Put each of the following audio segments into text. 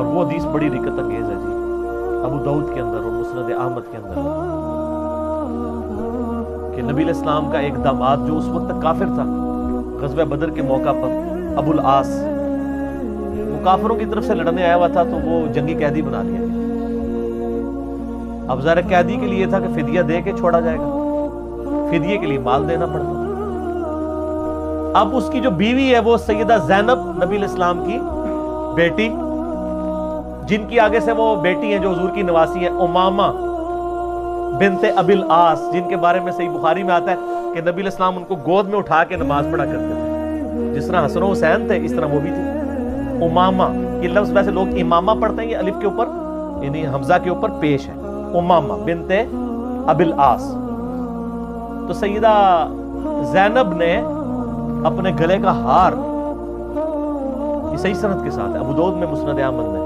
اور وہ حدیث بڑی رکت انگیز ہے جی، ابو داؤد کے اندر اور مسند احمد کے اندر، کہ نبی علیہ السلام کا ایک داماد جو اس وقت تک کافر تھا، غزوہ بدر کے موقع پر ابو العاص وہ کافروں کی طرف سے لڑنے آیا ہوا تھا، تو وہ جنگی قیدی بنا لیا گیا۔ اب ظاہر قیدی کے لیے تھا کہ فدیہ دے کے چھوڑا جائے گا، فدیے کے لیے مال دینا پڑتا تھا۔ اب اس کی جو بیوی ہے وہ سیدہ زینب نبی علیہ السلام کی بیٹی، جن کی آگے سے وہ بیٹی ہیں جو حضور کی نواسی ہیں، امامہ بنت ابی العاص، جن کے بارے میں صحیح بخاری میں آتا ہے کہ نبی علیہ السلام ان کو گود میں اٹھا کے نماز پڑھا کرتے تھے، جس طرح حسن و حسین تھے اس طرح وہ بھی تھی۔ امامہ یہ لفظ ویسے لوگ امامہ پڑھتے ہیں، یہ الف کے اوپر یعنی حمزہ کے اوپر پیش ہے، امامہ بنت ابی العاص۔ تو سیدہ زینب نے اپنے گلے کا ہار، یہ صحیح سند کے ساتھ ہے، ابو داؤد میں مسند احمد میں،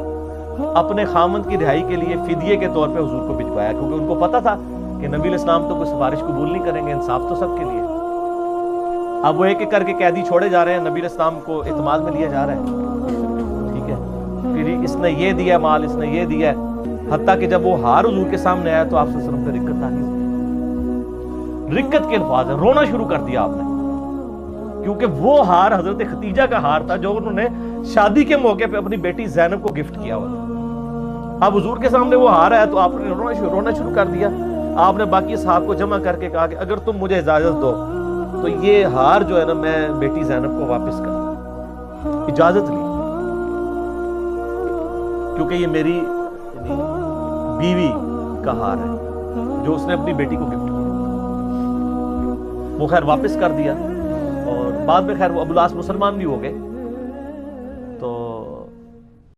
اپنے خامند کی رہائی کے لیے فدیے کے طور پہ حضور کو بھجوایا، کیونکہ ان کو پتا تھا کہ نبی علیہ السلام تو کوئی سفارش قبول نہیں کریں گے، انصاف تو سب کے لیے۔ اب وہ ایک ایک کر کے قیدی چھوڑے جا رہے ہیں، نبی علیہ السلام کو اعتماد میں لیا جا رہا ہے، ٹھیک ہے، پھر اس نے یہ دیا مال، اس نے یہ دیا ہے، حتیٰ کہ جب وہ ہار حضور کے سامنے آیا تو آپ صلی اللہ علیہ وسلم پہ رکت آ گئی، رکت کے الفاظ ہیں، رونا شروع کر دیا آپ نے، کیونکہ وہ ہار حضرت ختیجہ کا ہار تھا جو انہوں نے شادی کے موقع پہ اپنی بیٹی زینب کو گفٹ کیا ہوا تھا۔ اب حضور کے سامنے وہ ہار ہے تو آپ نے رونا شروع کر دیا۔ آپ نے باقی صحاب کو جمع کر کے کہا کہ اگر تم مجھے اجازت دو تو یہ ہار جو ہے نا میں بیٹی زینب کو واپس کر، اجازت لی، کیونکہ یہ میری بیوی کا ہار ہے جو اس نے اپنی بیٹی کو گفٹ کیا۔ وہ خیر واپس کر دیا، اور بعد میں خیر وہ ابو العاص مسلمان بھی ہو گئے،